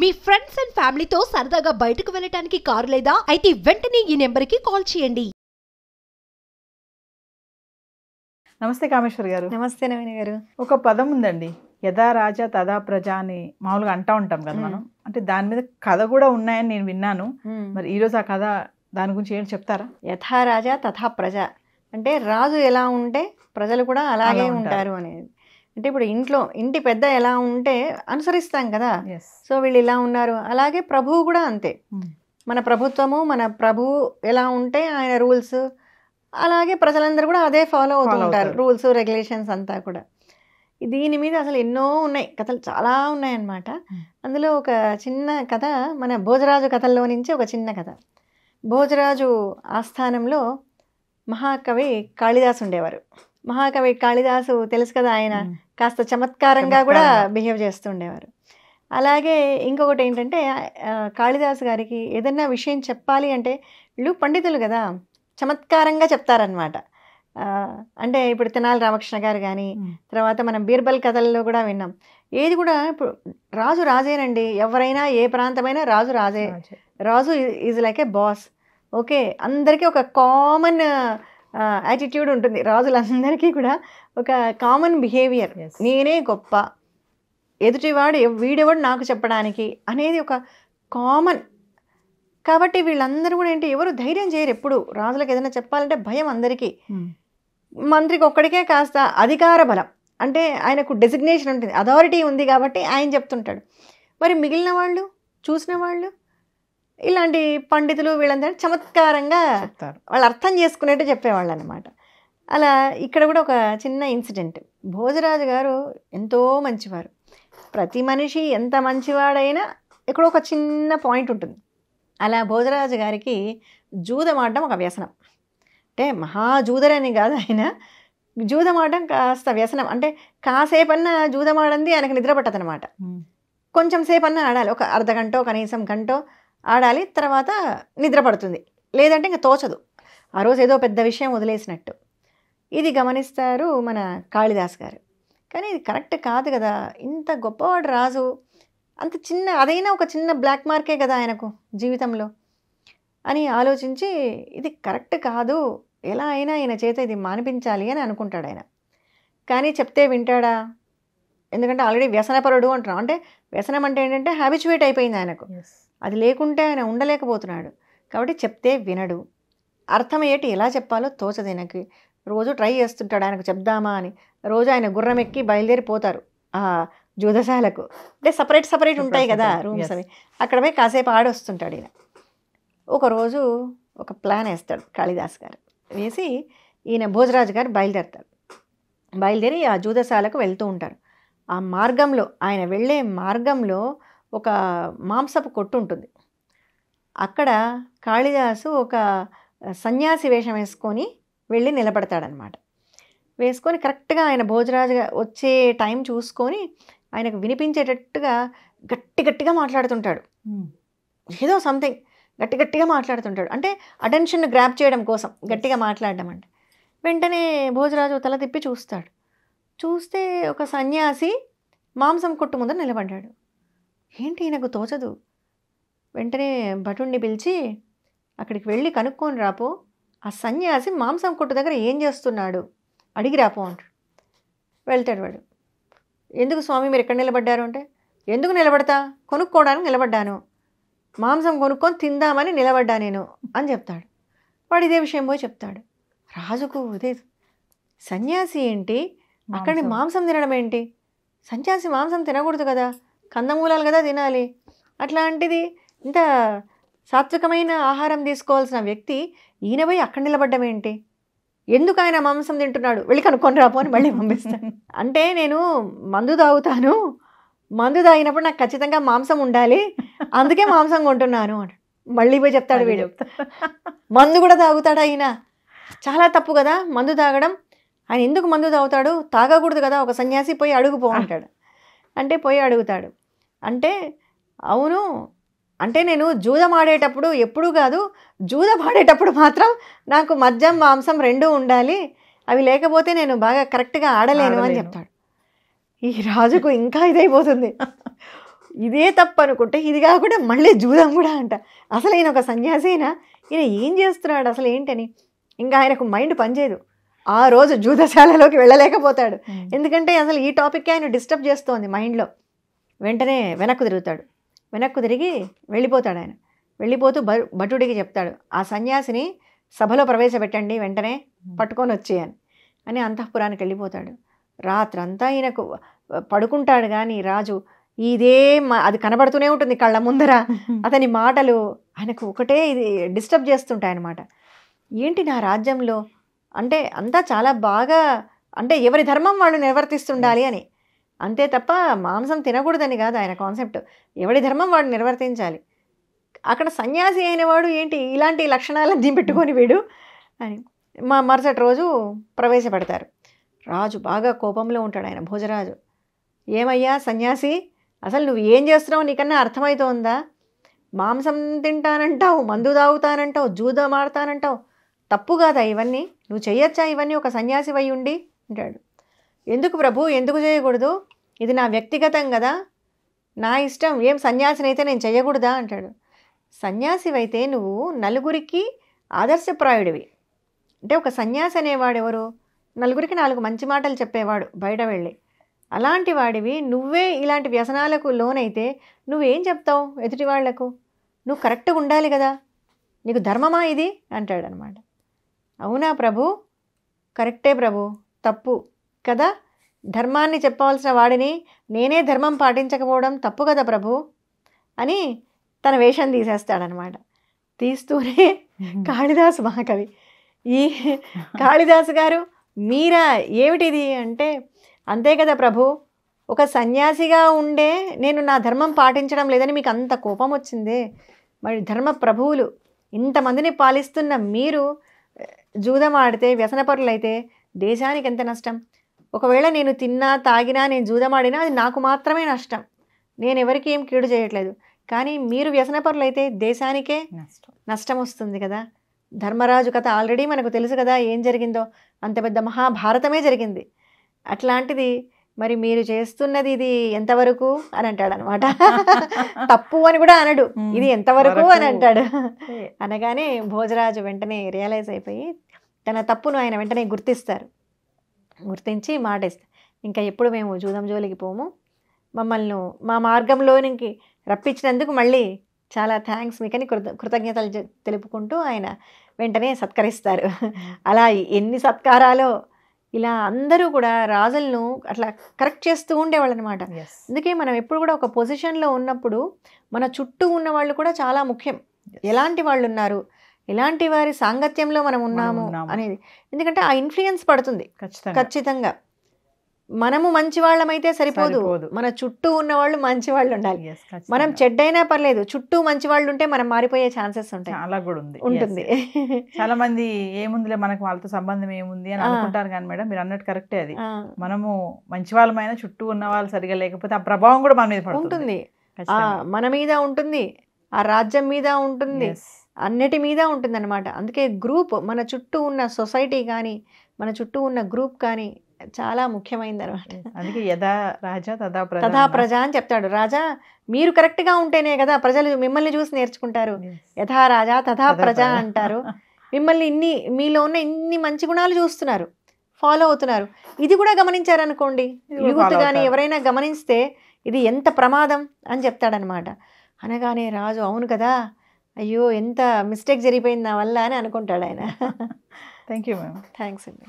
Me friends and ఫ్యామిలీతో సరదాగా బయటకు వెళ్ళటానికి కారు లేదా అయితే వెంటనే ఈ నెంబర్కి కాల్ చేయండి. నమస్తే కామేశ్వర్ గారు. నమస్తే నవీన గారు. ఒక పదం ఉందండి, యథా రాజా తదా ప్రజ అని మామూలుగా అంటూ ఉంటాం కదా మనం. అంటే దాని మీద కథ కూడా ఉన్నాయని నేను విన్నాను. మరి ఈరోజు ఆ కథ దాని గురించి ఏంటి చెప్తారా? యథా రాజా తథా ప్రజ అంటే రాజు ఎలా ఉంటే ప్రజలు కూడా అలాగే ఉంటారు అనేది. అంటే ఇప్పుడు ఇంటి పెద్ద ఎలా ఉంటే అనుసరిస్తాం కదా. సో వీళ్ళు ఇలా ఉన్నారు, అలాగే ప్రభువు కూడా అంతే. మన ప్రభుత్వము మన ప్రభువు ఎలా ఉంటే ఆయన రూల్స్, అలాగే ప్రజలందరూ కూడా అదే ఫాలో అవుతూ ఉంటారు, రూల్స్ రెగ్యులేషన్స్ అంతా కూడా. దీని మీద అసలు ఎన్నో ఉన్నాయి, కథలు చాలా ఉన్నాయన్నమాట. అందులో ఒక చిన్న కథ, మన భోజరాజు కథల్లో నుంచి ఒక చిన్న కథ. భోజరాజు ఆస్థానంలో మహాకవి కాళిదాసు ఉండేవారు. మహాకవి కాళిదాసు తెలుసు కదా, ఆయన కాస్త చమత్కారంగా కూడా బిహేవ్ చేస్తుండేవారు. అలాగే ఇంకొకటి ఏంటంటే, కాళిదాసు గారికి ఏదన్నా విషయం చెప్పాలి అంటే, వీళ్ళు పండితులు కదా, చమత్కారంగా చెప్తారనమాట. అంటే ఇప్పుడు తెనాలి రామకృష్ణ గారు కానీ, తర్వాత మనం బీర్బల్ కథల్లో కూడా విన్నాం. ఏది కూడా ఇప్పుడు రాజు రాజేనండి, ఎవరైనా ఏ ప్రాంతమైనా రాజు రాజే. రాజు is like a boss. Okay, అందరికీ ఒక కామన్ యాటిట్యూడ్ ఉంటుంది. రాజులందరికీ కూడా ఒక కామన్ బిహేవియర్, నేనే గొప్ప, ఎదుటివాడు వీడెవడు నాకు చెప్పడానికి అనేది ఒక కామన్. కాబట్టి వీళ్ళందరూ కూడా ఏంటి, ఎవరు ధైర్యం చేయరు. ఎప్పుడు రాజులకు ఏదైనా చెప్పాలంటే భయం అందరికీ. మంత్రికి ఒక్కడికే కాస్త అధికార బలం, అంటే ఆయనకు డెసిగ్నేషన్ ఉంటుంది, అథారిటీ ఉంది కాబట్టి ఆయన చెప్తుంటాడు. మరి మిగిలిన వాళ్ళు, చూసిన వాళ్ళు, ఇలాంటి పండితులు వీళ్ళందరూ చమత్కారంగా వాళ్ళు అర్థం చేసుకునేట్టు చెప్పేవాళ్ళు అనమాట. అలా ఇక్కడ కూడా ఒక చిన్న ఇన్సిడెంట్. భోజరాజు గారు ఎంతో మంచివారు. ప్రతి మనిషి ఎంత మంచివాడైనా ఇక్కడ ఒక చిన్న పాయింట్ ఉంటుంది. అలా భోజరాజు గారికి జూదమాడడం ఒక వ్యసనం. అంటే మహాజూదరని కాదు, ఆయన జూదమాడడం కాస్త వ్యసనం. అంటే కాసేపన్నా జూదమాడంది ఆయనకు నిద్ర పట్టదనమాట. కొంచెం సేపన్నా ఆడాలి, ఒక అర్ధగంటో కనీసం గంటో ఆడాలి, తర్వాత నిద్ర పడుతుంది, లేదంటే ఇంకా తోచదు. ఆ రోజు ఏదో పెద్ద విషయం వదిలేసినట్టు. ఇది గమనిస్తారు మన కాళిదాస్ గారు. కానీ ఇది కరెక్ట్ కాదు కదా, ఇంత గొప్పవాడు రాజు, అంత చిన్న, అదైనా ఒక చిన్న బ్లాక్ మార్కే కదా ఆయనకు జీవితంలో అని ఆలోచించి, ఇది కరెక్ట్ కాదు, ఎలా అయినా ఆయన చేత ఇది మానిపించాలి అని అనుకుంటాడు ఆయన. కానీ చెప్తే వింటాడా? ఎందుకంటే ఆల్రెడీ వ్యసనపరుడు అంటున్నాం. అంటే వ్యసనం అంటే ఏంటంటే హ్యాబిచువేట్ అయిపోయింది ఆయనకు, అది లేకుంటే ఆయన ఉండలేకపోతున్నాడు. కాబట్టి చెప్తే వినడు, అర్థమయ్యేటి ఎలా చెప్పాలో తోచదు ఆయనకి. రోజు ట్రై చేస్తుంటాడు ఆయనకు చెప్దామా అని. రోజు ఆయన గుర్రం ఎక్కి బయలుదేరిపోతారు ఆ జూదశాలకు. అంటే సపరేట్ ఉంటాయి కదా రూమ్స్ అవి, అక్కడ పోయి కాసేపు ఆడొస్తుంటాడు ఈయన. ఒకరోజు ఒక ప్లాన్ వేస్తాడు కాళిదాస్ గారు. వేసి ఈయన భోజరాజు గారు బయలుదేరి ఆ జూదశాలకు వెళ్తూ ఉంటారు. ఆ మార్గంలో, ఆయన వెళ్ళే మార్గంలో ఒక మాంసపు కొట్టు ఉంటుంది. అక్కడ కాళిదాసు ఒక సన్యాసి వేషం వేసుకొని వెళ్ళి నిలబడతాడనమాట. వేసుకొని కరెక్ట్గా ఆయన భోజరాజు వచ్చే టైం చూసుకొని ఆయనకు వినిపించేటట్టుగా గట్టిగా మాట్లాడుతుంటాడు. ఏదో సంథింగ్ గట్టిగా మాట్లాడుతుంటాడు. అంటే అటెన్షన్ గ్రాప్ చేయడం కోసం గట్టిగా మాట్లాడడం. అంటే వెంటనే భోజరాజు తల తిప్పి చూస్తాడు. చూస్తే ఒక సన్యాసి మాంసం కొట్టు ముందర నిలబడ్డాడు. ఏంటి ఈయనకు తోచదు. వెంటనే భటుణ్ణి పిలిచి, అక్కడికి వెళ్ళి కనుక్కొని రాపో, ఆ సన్యాసి మాంసం కొట్టు దగ్గర ఏం చేస్తున్నాడు అడిగి రాపో అంటాడు. వెళ్తాడు వాడు. ఎందుకు స్వామి మీరు ఎక్కడ నిలబడ్డారు అంటే, ఎందుకు నిలబడతా, కొనుక్కోవడానికి నిలబడ్డాను, మాంసం కొనుక్కొని తిందామని నిలబడ్డా నేను అని చెప్తాడు. వాడు ఇదే విషయం పోయి చెప్తాడు రాజుకు. ఇదే సన్యాసి ఏంటి అక్కడి మాంసం తినడం ఏంటి, సన్యాసి మాంసం తినకూడదు కదా, కందమూలాలు కదా తినాలి, అట్లాంటిది ఇంత సాత్వికమైన ఆహారం తీసుకోవాల్సిన వ్యక్తి ఈయన పోయి అక్కడ నిలబడ్డం ఏంటి, ఎందుకు ఆయన మాంసం తింటున్నాడు, వెళ్ళి కనుక్కొని రాపో అని మళ్ళీ పంపిస్తాను. అంటే నేను మందు తాగుతాను, మందు తాగినప్పుడు నాకు ఖచ్చితంగా మాంసం ఉండాలి, అందుకే మాంసం కొంటున్నాను అని మళ్ళీ పోయి చెప్తాడు వీడు. మందు కూడా తాగుతాడు ఆయన, చాలా తప్పు కదా మందు తాగడం, ఆయన ఎందుకు మందు తాగుతాడు, తాగకూడదు కదా, ఒక సన్యాసి పోయి అడుగుపో అంటాడు. అంటే పోయి అడుగుతాడు. అంటే అవును, అంటే నేను జూదం ఆడేటప్పుడు ఎప్పుడూ కాదు, జూదం ఆడేటప్పుడు మాత్రం నాకు మద్యం మాంసం రెండూ ఉండాలి, అవి లేకపోతే నేను బాగా కరెక్ట్గా ఆడలేను అని చెప్తాడు. ఈ రాజుకు ఇంకా ఇదైపోతుంది. ఇదే తప్పు అనుకుంటే ఇది కాకుండా మళ్ళీ జూదం కూడా అంట. అసలు ఈయన ఒక సన్యాసేనా, ఈయన ఏం చేస్తున్నాడు అసలు ఏంటని ఇంకా ఆయనకు మైండ్ పనిచేయదు. ఆ రోజు జూదశాలలోకి వెళ్ళలేకపోతాడు. ఎందుకంటే అసలు ఈ టాపిక్ ఆయన డిస్టర్బ్ చేస్తోంది మైండ్లో. వెంటనే వెనక్కు తిరుగుతాడు. వెనక్కు తిరిగి వెళ్ళిపోతాడు. ఆయన వెళ్ళిపోతూ భటుడికి చెప్తాడు, ఆ సన్యాసిని సభలో ప్రవేశపెట్టండి, వెంటనే పట్టుకొని వచ్చేయని అని అంతఃపురానికి వెళ్ళిపోతాడు. రాత్రంతా ఈయనకు పడుకుంటాడు కానీ రాజు ఇదే అది కనబడుతూనే ఉంటుంది కళ్ళ ముందర. అతని మాటలు ఆయనకు ఒకటే ఇది డిస్టర్బ్ చేస్తుంటాయి అన్నమాట. ఏంటి నా రాజ్యంలో అంటే అంతా చాలా బాగా, అంటే ఎవరి ధర్మం వాళ్ళు నిర్వర్తిస్తుండాలి అని, అంతే తప్ప మాంసం తినకూడదని కాదు ఆయన కాన్సెప్ట్. ఎవరి ధర్మం వాడు నిర్వర్తించాలి. అక్కడ సన్యాసి అయిన వాడు ఏంటి ఇలాంటి లక్షణాలన్నీ పెట్టుకొని వీడు అని మరుసటి రోజు ప్రవేశపెడతారు. రాజు బాగా కోపంలో ఉంటాడు. ఆయన భోజరాజు, ఏమయ్యా సన్యాసి, అసలు నువ్వు ఏం చేస్తున్నావు నీకన్నా అర్థమవుతోందా? మాంసం తింటానంటావు, మందు తాగుతానంటావు, జూదం ఆడతానంటావు, తప్పు కాదా ఇవన్నీ? నువ్వు చేయొచ్చా ఇవన్నీ ఒక సన్యాసి అయి ఉండి అంటాడు. ఎందుకు ప్రభు, ఎందుకు చేయకూడదు? ఇది నా వ్యక్తిగతం కదా, నా ఇష్టం. ఏం సన్యాసినైతే నేను చేయకూడదా అంటాడు. సన్యాసివైతే నువ్వు నలుగురికి ఆదర్శప్రాయుడివి. అంటే ఒక సన్యాసి అనేవాడు ఎవరు? నలుగురికి 4 మంచి మాటలు చెప్పేవాడు బయట వెళ్ళి. అలాంటి వాడివి నువ్వే ఇలాంటి వ్యసనాలకు లోనైతే నువ్వేం చెప్తావు ఎదుటి వాళ్లకు? నువ్వు కరెక్ట్గా ఉండాలి కదా, నీకు ధర్మమా ఇది అంటాడనమాట. అవునా ప్రభు, కరెక్టే ప్రభు, తప్పు కదా, ధర్మాన్ని చెప్పవలసిన వాడిని నేనే ధర్మం పాటించకపోవడం తప్పు కదా ప్రభు అని తన వేషం తీసేస్తాడనమాట. తీస్తూనే కాళిదాసు మహాకవి, ఈ కాళిదాసు గారు మీరా ఏమిటిది అంటే, అంతే కదా ప్రభు, ఒక సన్యాసిగా ఉండే నేను నా ధర్మం పాటించడం లేదని మీకు అంత కోపం వచ్చిందే, మరి ధర్మ ప్రభువులు ఇంతమందిని పాలిస్తున్న మీరు జూదం ఆడితే వ్యసనపరులైతే దేశానికి ఎంత నష్టం? ఒకవేళ నేను తిన్నా తాగినా నేను జూదమాడినా అది నాకు మాత్రమే నష్టం, నేను ఎవరికి ఏం కీడు చేయట్లేదు. కానీ మీరు వ్యసనపరులైతే దేశానికే నష్టం వస్తుంది కదా. ధర్మరాజు కథ ఆల్రెడీ మనకు తెలుసు కదా ఏం జరిగిందో, అంత పెద్ద మహాభారతమే జరిగింది. అట్లాంటిది మరి మీరు చేస్తున్నది ఇది ఎంతవరకు అని అంటాడు అనమాట. తప్పు అని కూడా అనడు, ఇది ఎంతవరకు అని అంటాడు. అనగానే భోజరాజు వెంటనే రియలైజ్ అయిపోయి తన తప్పును ఆయన వెంటనే గుర్తిస్తారు. గుర్తించి మాటేస్తారు, ఇంకా ఎప్పుడు మేము జూదం జోలికి పోము, మమ్మల్ని మా మార్గంలోనికి రప్పించినందుకు మళ్ళీ చాలా థ్యాంక్స్ మీకని కృతజ్ఞతలు తెలుపుకుంటూ ఆయన వెంటనే సత్కరిస్తారు. అలా ఎన్ని సత్కారాలో ఇలా అందరూ కూడా రాజులను అట్లా కరెక్ట్ చేస్తూ ఉండేవాళ్ళు అనమాట. అందుకే మనం ఎప్పుడు కూడా ఒక పొజిషన్లో ఉన్నప్పుడు మన చుట్టూ ఉన్న వాళ్ళు కూడా చాలా ముఖ్యం. ఎలాంటి వాళ్ళు ఉన్నారు, ఎలాంటి వారి సాంగత్యంలో మనం ఉన్నాము అనేది, ఎందుకంటే ఆ ఇన్ఫ్లుయెన్స్ పడుతుంది ఖచ్చితంగా. మనము మంచి వాళ్ళమైతే సరిపోదు, మన చుట్టూ ఉన్న వాళ్ళు మంచి వాళ్ళు ఉండాలి. మనం చెడ్డైనా పర్లేదు, చుట్టూ మంచి వాళ్ళు ఉంటే మనం మారిపోయే ఛాన్సెస్ ఉంటాయి. అలా కూడా ఉంటుంది. చాలా మంది ఏముందిలే మనకు వాళ్ళతో సంబంధం ఏముంది అని అనుకుంటారు. కానీ మేడం మీరు అన్నట్టు కరెక్టే, అది మనము మంచి వాళ్ళమైనా చుట్టూ ఉన్న వాళ్ళు సరిగా లేకపోతే ఆ ప్రభావం కూడా మన మీద ఉంటుంది, మన మీద ఉంటుంది, ఆ రాజ్యం మీద ఉంటుంది, అన్నిటి మీద ఉంటుంది అనమాట. అందుకే గ్రూప్, మన చుట్టూ ఉన్న సొసైటీ కానీ మన చుట్టూ ఉన్న గ్రూప్ కానీ చాలా ముఖ్యమైనది అనమాట. అందుకే యథా రాజా తథా ప్రజ అని చెప్తాడు. రాజా మీరు కరెక్ట్గా ఉంటేనే కదా ప్రజలు మిమ్మల్ని చూసి నేర్చుకుంటారు. యథా రాజా తథా ప్రజ అంటారు. మిమ్మల్ని మీలో ఉన్న ఇన్ని మంచి గుణాలు చూస్తున్నారు, ఫాలో అవుతున్నారు. ఇది కూడా గమనించారనుకోండి, యూత్ కానీ ఎవరైనా గమనిస్తే ఇది ఎంత ప్రమాదం అని చెప్తాడనమాట. అనగానే రాజు అవును కదా, అయ్యో ఎంత మిస్టేక్ జరిగిపోయింది నా వల్ల అని అనుకుంటాడు ఆయన. Thank you ma'am. థ్యాంక్స్ అండి.